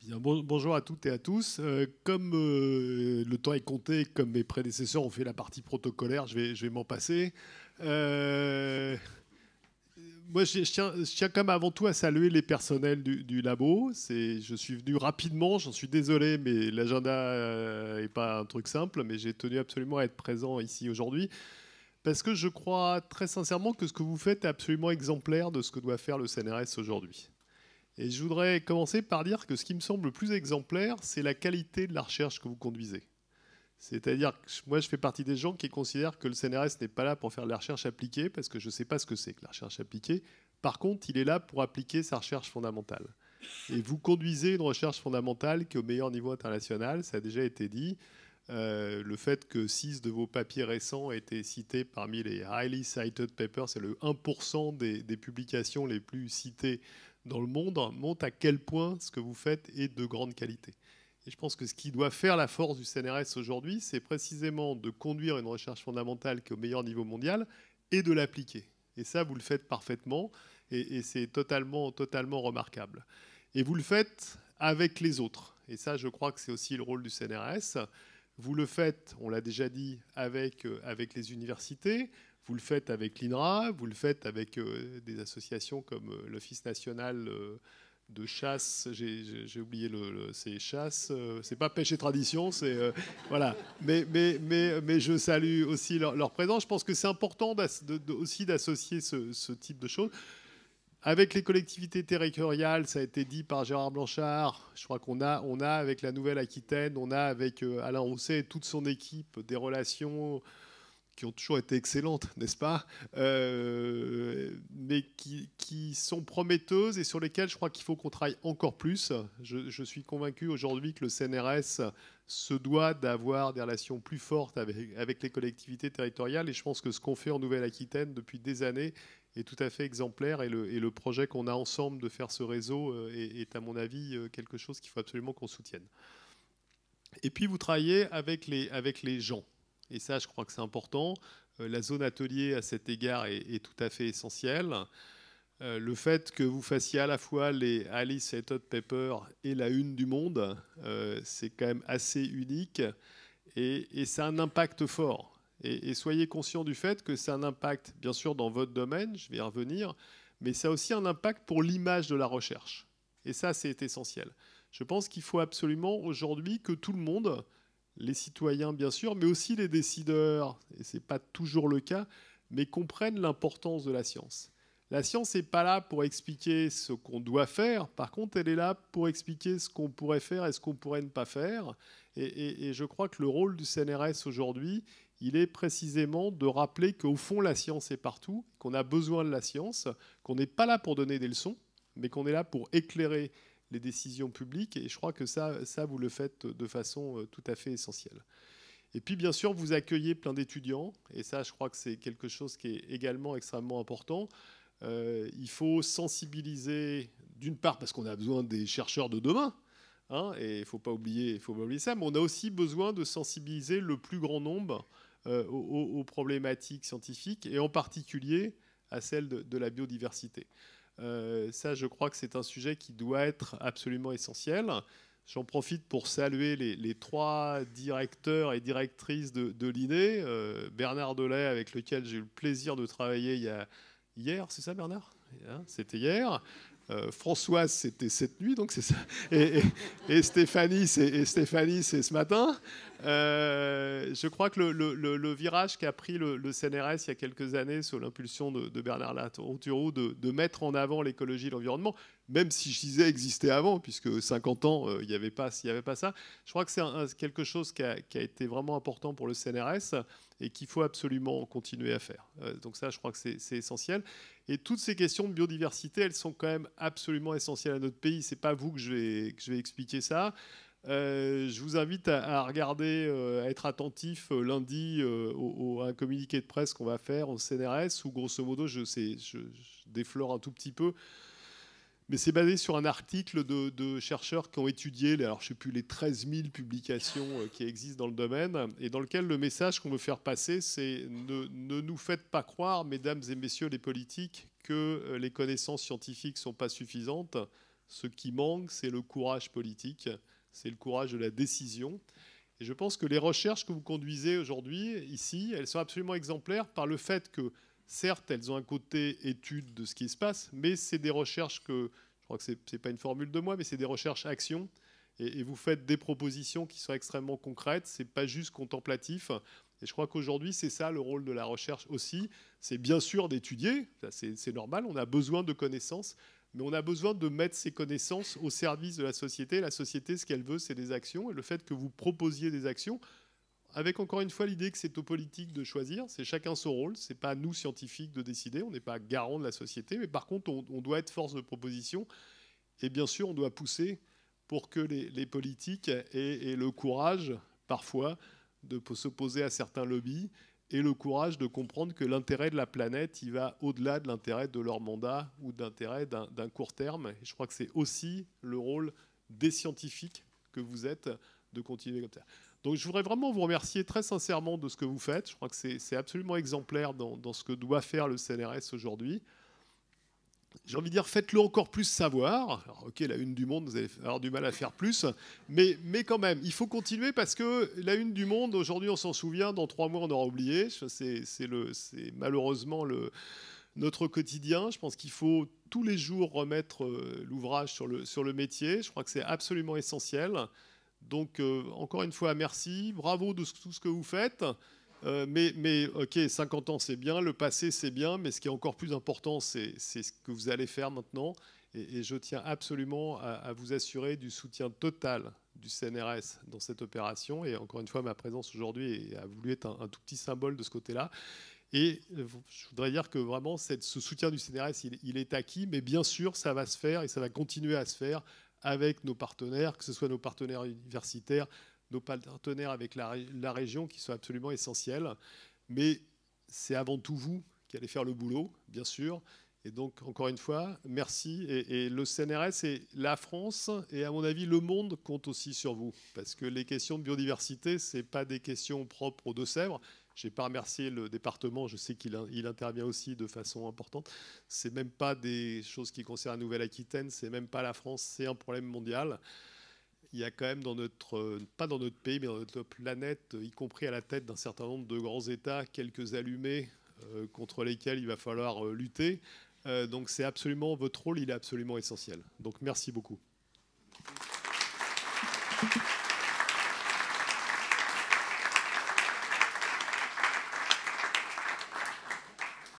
Bien, bonjour à toutes et à tous. Comme le temps est compté, comme mes prédécesseurs ont fait la partie protocolaire, je vais m'en passer. Euh, Moi, je tiens quand même avant tout à saluer les personnels du labo. Je suis venu rapidement, j'en suis désolé, mais l'agenda n'est pas un truc simple, mais j'ai tenu absolument à être présent ici aujourd'hui. Parce que je crois très sincèrement que ce que vous faites est absolument exemplaire de ce que doit faire le CNRS aujourd'hui. Et je voudrais commencer par dire que ce qui me semble le plus exemplaire, c'est la qualité de la recherche que vous conduisez. C'est-à-dire que moi, je fais partie des gens qui considèrent que le CNRS n'est pas là pour faire de la recherche appliquée, parce que je ne sais pas ce que c'est que la recherche appliquée. Par contre, il est là pour appliquer sa recherche fondamentale. Et vous conduisez une recherche fondamentale qui est au meilleur niveau international, ça a déjà été dit. Le fait que 6 de vos papiers récents aient été cités parmi les highly cited papers, c'est le 1% des publications les plus citées dans le monde, montre à quel point ce que vous faites est de grande qualité. Et je pense que ce qui doit faire la force du CNRS aujourd'hui, c'est précisément de conduire une recherche fondamentale qui est au meilleur niveau mondial et de l'appliquer. Et ça, vous le faites parfaitement et c'est totalement, totalement remarquable. Et vous le faites avec les autres. Et ça, je crois que c'est aussi le rôle du CNRS. Vous le faites, on l'a déjà dit, avec les universités, vous le faites avec l'INRA, vous le faites avec des associations comme l'Office national de chasse, j'ai oublié c'est chasse, c'est pas pêche et tradition, c'est voilà. Mais je salue aussi leur présence. Je pense que c'est important aussi d'associer ce type de choses. Avec les collectivités territoriales, ça a été dit par Gérard Blanchard, je crois qu'on a avec la Nouvelle-Aquitaine, on a avec Alain Rousset et toute son équipe des relations qui ont toujours été excellentes, n'est-ce pas, mais qui sont prometteuses et sur lesquelles je crois qu'il faut qu'on travaille encore plus. Je suis convaincu aujourd'hui que le CNRS se doit d'avoir des relations plus fortes avec les collectivités territoriales et je pense que ce qu'on fait en Nouvelle-Aquitaine depuis des années est tout à fait exemplaire et le projet qu'on a ensemble de faire ce réseau est à mon avis quelque chose qu'il faut absolument qu'on soutienne. Et puis vous travaillez avec les gens. Et ça, je crois que c'est important. La zone atelier, à cet égard, est tout à fait essentielle. Le fait que vous fassiez à la fois les Alice et Todd Pepper et la une du Monde, c'est quand même assez unique. Et ça a un impact fort. Et soyez conscient du fait que c'est un impact, bien sûr, dans votre domaine, je vais y revenir, mais ça a aussi un impact pour l'image de la recherche. Et ça, c'est essentiel. Je pense qu'il faut absolument aujourd'hui que tout le monde, les citoyens bien sûr, mais aussi les décideurs, et ce n'est pas toujours le cas, mais comprennent l'importance de la science. La science n'est pas là pour expliquer ce qu'on doit faire, par contre elle est là pour expliquer ce qu'on pourrait faire et ce qu'on pourrait ne pas faire. Et je crois que le rôle du CNRS aujourd'hui, il est précisément de rappeler qu'au fond la science est partout, qu'on a besoin de la science, qu'on n'est pas là pour donner des leçons, mais qu'on est là pour éclairer les décisions publiques. Et je crois que ça vous le faites de façon tout à fait essentielle. Et puis, bien sûr, vous accueillez plein d'étudiants. Et ça, je crois que c'est quelque chose qui est également extrêmement important. Il faut sensibiliser, d'une part, parce qu'on a besoin des chercheurs de demain. Hein, et il ne faut pas oublier ça. Mais on a aussi besoin de sensibiliser le plus grand nombre aux problématiques scientifiques, et en particulier à celles de la biodiversité. Ça, je crois que c'est un sujet qui doit être absolument essentiel. J'en profite pour saluer les 3 directeurs et directrices de l'INE. Bernard Delay, avec lequel j'ai eu le plaisir de travailler hier, c'est ça Bernard? C'était hier. Françoise, c'était cette nuit, donc c'est ça. Et Stéphanie, c'est ce matin. Je crois que le virage qu'a pris le CNRS il y a quelques années sous l'impulsion de Bernard Latourou de mettre en avant l'écologie et l'environnement, même si je disais existait avant, puisque 50 ans, il n'y avait pas ça. Je crois que c'est quelque chose qui a été vraiment important pour le CNRS et qu'il faut absolument continuer à faire. Donc ça, je crois que c'est essentiel. Et toutes ces questions de biodiversité, elles sont quand même absolument essentielles à notre pays. C'est pas vous que je vais expliquer ça. Je vous invite à regarder, à être attentif lundi à un communiqué de presse qu'on va faire au CNRS, où grosso modo, je déflore un tout petit peu, mais c'est basé sur un article de chercheurs qui ont étudié, alors je sais plus, les 13 000 publications qui existent dans le domaine, et dans lequel le message qu'on veut faire passer, c'est ne nous faites pas croire, mesdames et messieurs les politiques, que les connaissances scientifiques ne sont pas suffisantes. Ce qui manque, c'est le courage politique, c'est le courage de la décision. Et je pense que les recherches que vous conduisez aujourd'hui, ici, elles sont absolument exemplaires par le fait que, certes, elles ont un côté étude de ce qui se passe, mais c'est des recherches que, je crois que ce n'est pas une formule de moi, mais c'est des recherches actions. Et vous faites des propositions qui sont extrêmement concrètes, ce n'est pas juste contemplatif. Et je crois qu'aujourd'hui, c'est ça le rôle de la recherche aussi. C'est bien sûr d'étudier, c'est normal, on a besoin de connaissances, mais on a besoin de mettre ces connaissances au service de la société. La société, ce qu'elle veut, c'est des actions. Et le fait que vous proposiez des actions, avec encore une fois l'idée que c'est aux politiques de choisir, c'est chacun son rôle, ce n'est pas à nous scientifiques de décider, on n'est pas garant de la société, mais par contre, on doit être force de proposition. Et bien sûr, on doit pousser pour que les politiques aient le courage, parfois, de s'opposer à certains lobbies et le courage de comprendre que l'intérêt de la planète, il va au-delà de l'intérêt de leur mandat ou d'intérêt d'un court terme. Et je crois que c'est aussi le rôle des scientifiques que vous êtes de continuer comme ça. Donc je voudrais vraiment vous remercier très sincèrement de ce que vous faites. Je crois que c'est absolument exemplaire dans ce que doit faire le CNRS aujourd'hui. J'ai envie de dire, faites-le encore plus savoir. Alors, ok, la une du Monde, vous allez avoir du mal à faire plus, mais quand même, il faut continuer parce que la une du Monde, aujourd'hui, on s'en souvient, dans 3 mois, on aura oublié. C'est malheureusement notre quotidien. Je pense qu'il faut tous les jours remettre l'ouvrage sur le métier. Je crois que c'est absolument essentiel. Donc, encore une fois, merci. Bravo de tout ce que vous faites. Mais ok, 50 ans c'est bien, le passé c'est bien, mais ce qui est encore plus important, c'est ce que vous allez faire maintenant. Et je tiens absolument à vous assurer du soutien total du CNRS dans cette opération. Et encore une fois, ma présence aujourd'hui a voulu être un tout petit symbole de ce côté-là. Et je voudrais dire que vraiment, ce soutien du CNRS, il est acquis, mais bien sûr, ça va se faire et ça va continuer à se faire avec nos partenaires, que ce soit nos partenaires universitaires, nos partenaires avec la région qui sont absolument essentiels. Mais c'est avant tout vous qui allez faire le boulot, bien sûr. Et donc, encore une fois, merci. Et le CNRS et la France, et à mon avis, le monde compte aussi sur vous. Parce que les questions de biodiversité, ce n'est pas des questions propres aux Deux-Sèvres. Je n'ai pas remercié le département, je sais qu'il intervient aussi de façon importante. Ce n'est même pas des choses qui concernent la Nouvelle-Aquitaine, ce n'est même pas la France, c'est un problème mondial. Il y a quand même pas dans notre pays, mais dans notre planète, y compris à la tête d'un certain nombre de grands États, quelques allumés contre lesquels il va falloir lutter. Donc c'est absolument, votre rôle, il est absolument essentiel. Donc merci beaucoup.